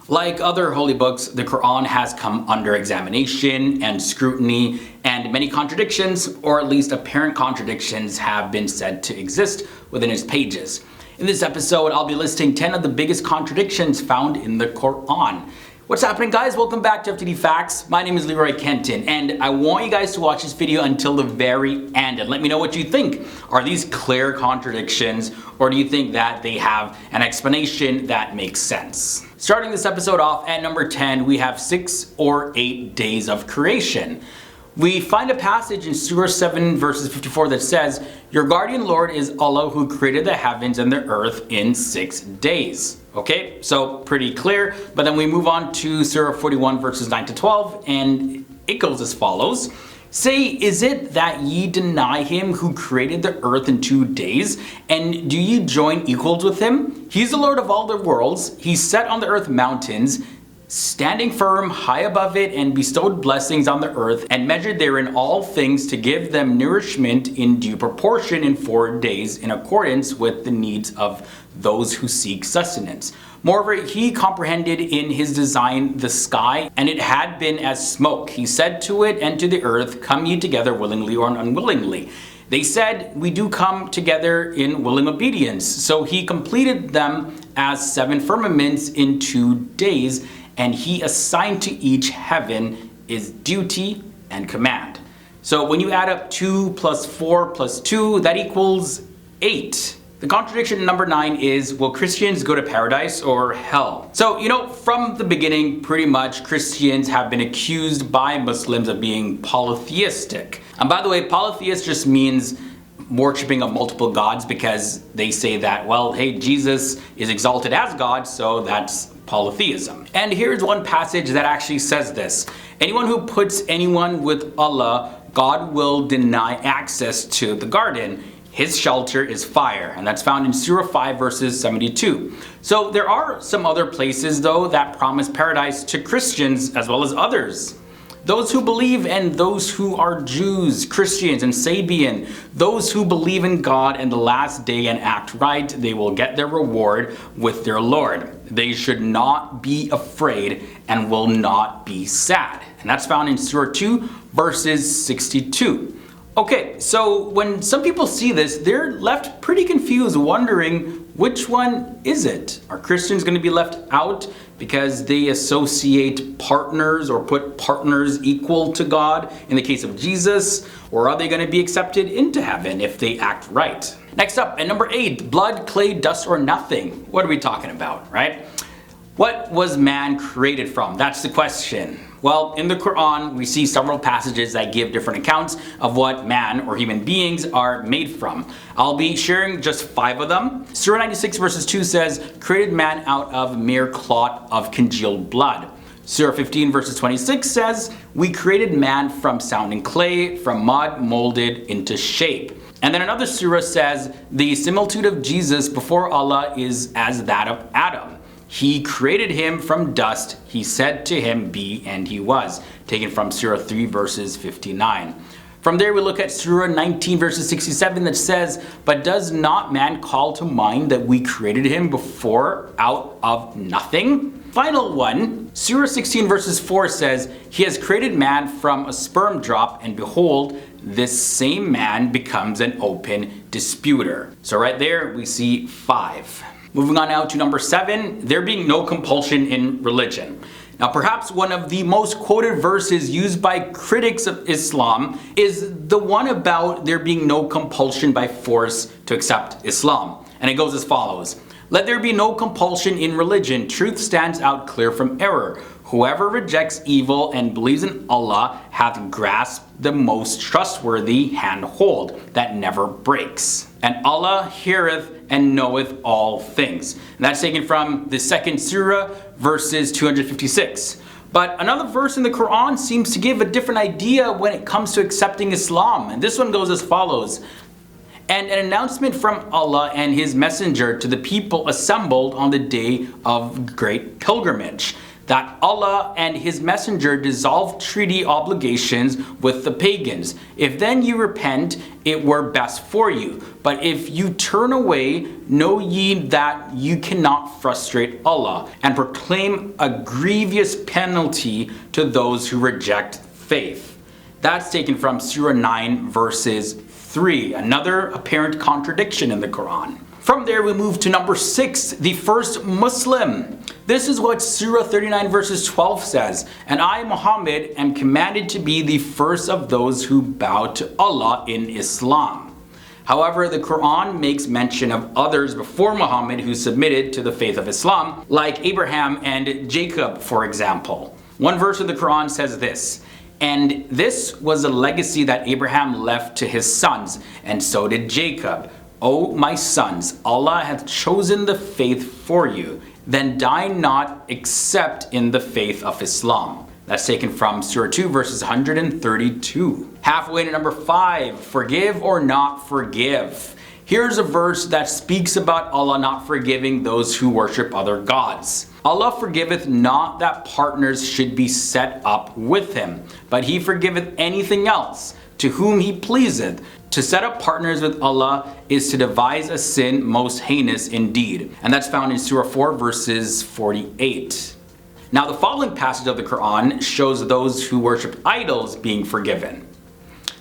Like other holy books, the Quran has come under examination and scrutiny, and many contradictions, or at least apparent contradictions, have been said to exist within its pages. In this episode, I'll be listing 10 of the biggest contradictions found in the Quran. What's happening, guys? Welcome back to FTD Facts. My name is Leroy Kenton, and I want you guys to watch this video until the very end and let me know what you think. Are these clear contradictions, or do you think that they have an explanation that makes sense? Starting this episode off at number 10, we have 6 or 8 days of creation. We find a passage in Surah 7 verses 54 that says, "Your guardian Lord is Allah who created the heavens and the earth in 6 days." Okay, so pretty clear. But then we move on to Surah 41 verses 9 to 12, and it goes as follows. "Say, is it that ye deny him who created the earth in 2 days? And do ye join equals with him? He is the Lord of all the worlds. He set on the earth mountains, standing firm high above it, and bestowed blessings on the earth, and measured therein all things to give them nourishment in due proportion in 4 days, in accordance with the needs of those who seek sustenance. Moreover, he comprehended in his design the sky, and it had been as smoke. He said to it and to the earth, Come ye together willingly or unwillingly. They said, We do come together in willing obedience. So he completed them as 7 firmaments in 2 days, and he assigned to each heaven its duty and command." So when you add up 2 plus 4 plus 2, that equals 8. The contradiction number 9 is, will Christians go to paradise or hell? So, from the beginning, pretty much Christians have been accused by Muslims of being polytheistic. And by the way, polytheist just means worshipping of multiple gods, because they say that, well, hey, Jesus is exalted as God, so that's polytheism. And here's one passage that actually says this. "Anyone who puts anyone with Allah, God will deny access to the garden. His shelter is fire." And that's found in Surah 5 verses 72. So there are some other places though that promise paradise to Christians as well as others. Those who believe and those who are Jews, Christians, and Sabian, those who believe in God and the last day and act right, they will get their reward with their Lord. They should not be afraid and will not be sad. And that's found in Surah 2 verses 62. Okay, so when some people see this, they're left pretty confused, wondering which one is it? Are Christians going to be left out because they associate partners or put partners equal to God in the case of Jesus? Or are they going to be accepted into heaven if they act right? Next up, at number 8, blood, clay, dust, or nothing. What are we talking about, right? What was man created from? That's the question. Well, in the Quran, we see several passages that give different accounts of what man or human beings are made from. I'll be sharing just 5 of them. Surah 96 verses 2 says, "Created man out of mere clot of congealed blood." Surah 15 verses 26 says, "We created man from sounding clay, from mud molded into shape." And then another surah says, "The similitude of Jesus before Allah is as that of Adam. He created him from dust. He said to him, be, and he was." Taken from Surah 3 verses 59. From there we look at Surah 19 verses 67 that says, "But does not man call to mind that we created him before out of nothing?" Final one, Surah 16 verses 4 says, "He has created man from a sperm drop, and behold, this same man becomes an open disputer." So right there we see 5. Moving on now to number 7, there being no compulsion in religion. Now perhaps one of the most quoted verses used by critics of Islam is the one about there being no compulsion by force to accept Islam. And it goes as follows. "Let there be no compulsion in religion. Truth stands out clear from error. Whoever rejects evil and believes in Allah hath grasped the most trustworthy handhold that never breaks. And Allah heareth and knoweth all things." And that's taken from the 2nd Surah verses 256. But another verse in the Quran seems to give a different idea when it comes to accepting Islam. And this one goes as follows. "And an announcement from Allah and his messenger to the people assembled on the day of great pilgrimage. that Allah and His Messenger dissolved treaty obligations with the pagans. If then you repent, it were best for you. But if you turn away, know ye that you cannot frustrate Allah, and proclaim a grievous penalty to those who reject faith. That's taken from Surah 9 verses 3, another apparent contradiction in the Quran. From there we move to number 6, the first Muslim. This is what Surah 39 verses 12 says, "And I, Muhammad, am commanded to be the first of those who bow to Allah in Islam." However, the Quran makes mention of others before Muhammad who submitted to the faith of Islam, like Abraham and Jacob, for example. One verse of the Quran says this, "And this was a legacy that Abraham left to his sons, and so did Jacob. O my sons, Allah hath chosen the faith for you. Then die not except in the faith of Islam." That's taken from Surah 2 verses 132. Halfway to number 5, forgive or not forgive. Here's a verse that speaks about Allah not forgiving those who worship other gods. Allah forgiveth not that partners should be set up with Him, but He forgiveth anything else, to whom He pleaseth. To set up partners with Allah is to devise a sin most heinous indeed. And that's found in Surah 4 verses 48. Now the following passage of the Quran shows those who worship idols being forgiven.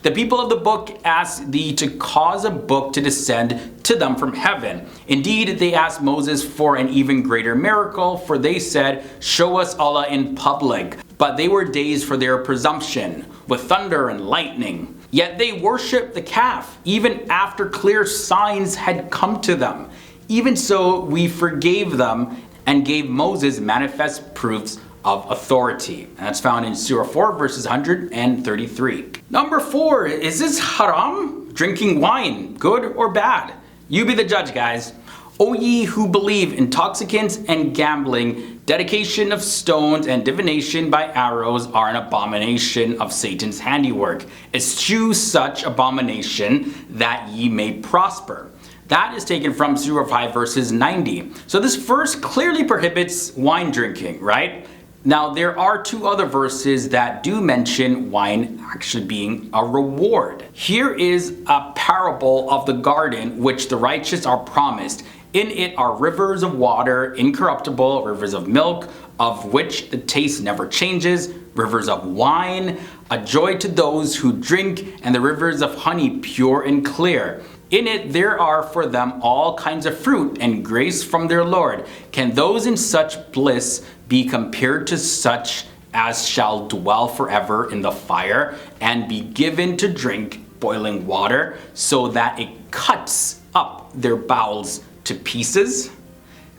"The people of the book asked thee to cause a book to descend to them from heaven. Indeed, they asked Moses for an even greater miracle, for they said, 'Show us Allah in public.' But they were dazed for their presumption, with thunder and lightning. Yet they worshipped the calf, even after clear signs had come to them. Even so, we forgave them and gave Moses manifest proofs of authority." And that's found in Surah 4 verses 133. Number 4, is this haram? Drinking wine, good or bad? You be the judge, guys. "O ye who believe, intoxicants and gambling, dedication of stones and divination by arrows are an abomination of Satan's handiwork. Eschew such abomination that ye may prosper." That is taken from Surah 5 verses 90. So this verse clearly prohibits wine drinking, right? Now there are 2 other verses that do mention wine actually being a reward. Here is a parable of the garden which the righteous are promised. In it are rivers of water, incorruptible, rivers of milk, of which the taste never changes, rivers of wine, a joy to those who drink, and the rivers of honey, pure and clear. In it there are for them all kinds of fruit, and grace from their Lord. Can those in such bliss be compared to such as shall dwell forever in the fire, and be given to drink boiling water, so that it cuts up their bowels to pieces?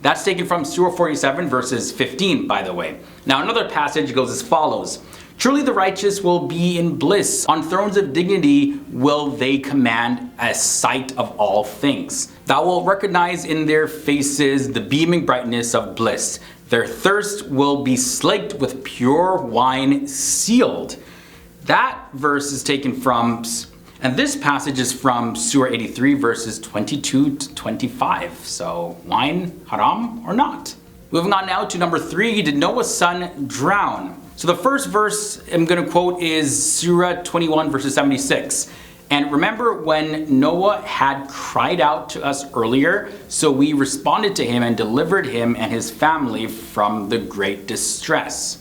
That's taken from Surah 47 verses 15, by the way. Now another passage goes as follows. "Truly the righteous will be in bliss. On thrones of dignity will they command a sight of all things. Thou wilt recognize in their faces the beaming brightness of bliss. Their thirst will be slaked with pure wine sealed." That verse is taken from, and this passage is from Surah 83 verses 22 to 25. So wine haram or not? Moving on now to number 3, did Noah's son drown? So the first verse I'm going to quote is Surah 21 verses 76. "And remember when Noah had cried out to us earlier, so we responded to him and delivered him and his family from the great distress."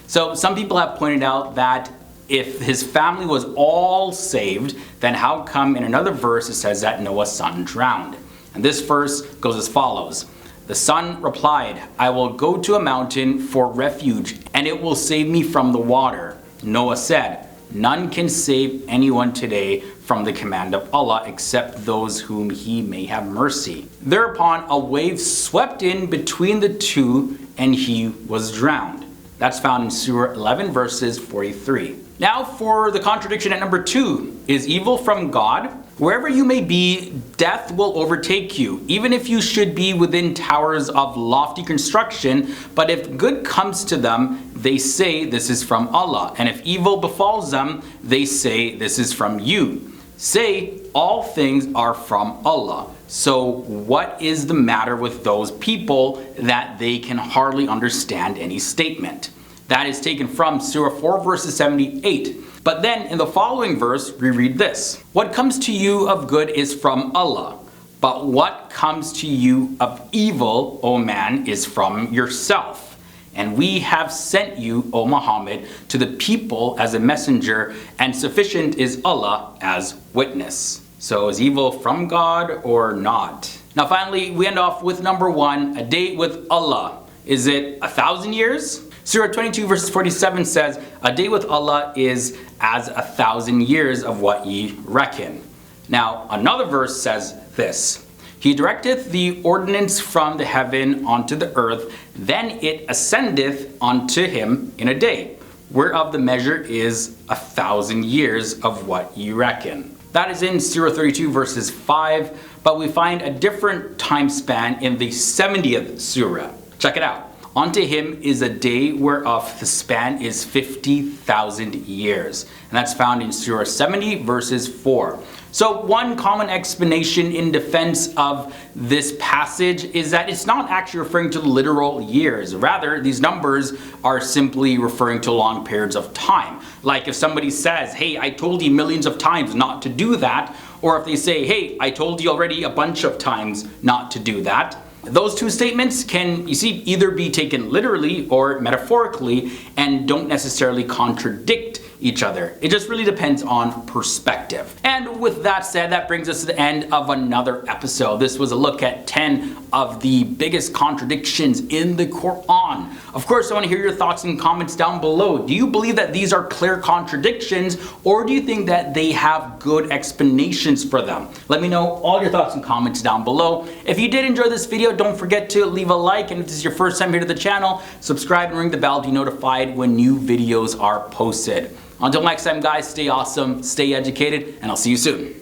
So some people have pointed out that if his family was all saved, then how come in another verse it says that Noah's son drowned? And this verse goes as follows. "The son replied, I will go to a mountain for refuge, and it will save me from the water. Noah said, None can save anyone today from the command of Allah except those whom He may have mercy. Thereupon a wave swept in between the two, and he was drowned." That's found in Surah 11 verses 43. Now for the contradiction at number 2. Is evil from God? "Wherever you may be, death will overtake you, even if you should be within towers of lofty construction. But if good comes to them, they say this is from Allah. And if evil befalls them, they say this is from you. Say, all things are from Allah. So what is the matter with those people that they can hardly understand any statement? That is taken from Surah 4 verses 78. But then in the following verse, we read this. What comes to you of good is from Allah, but what comes to you of evil, O man, is from yourself. And we have sent you, O Muhammad, to the people as a messenger, and sufficient is Allah as witness. So is evil from God or not? Now finally, we end off with number 1, a day with Allah. Is it 1,000 years? Surah 22 verses 47 says, a day with Allah is as 1,000 years of what ye reckon. Now another verse says this. He directeth the ordinance from the heaven unto the earth, then it ascendeth unto him in a day, whereof the measure is 1,000 years of what ye reckon. That is in Surah 32 verses 5, but we find a different time span in the 70th surah. Check it out. Unto him is a day whereof the span is 50,000 years. And that's found in Surah 70 verses 4. So one common explanation in defense of this passage is that it's not actually referring to literal years. Rather, these numbers are simply referring to long periods of time. Like if somebody says, hey, I told you millions of times not to do that. Or if they say, hey, I told you already a bunch of times not to do that. Those two statements can, you see, either be taken literally or metaphorically and don't necessarily contradict each other. It just really depends on perspective. And with that said, that brings us to the end of another episode. This was a look at 10 of the biggest contradictions in the Quran. Of course, I want to hear your thoughts and comments down below. Do you believe that these are clear contradictions, or do you think that they have good explanations for them? Let me know all your thoughts and comments down below. If you did enjoy this video, don't forget to leave a like, and if this is your first time here to the channel, subscribe and ring the bell to be notified when new videos are posted. Until next time guys, stay awesome, stay educated, and I'll see you soon.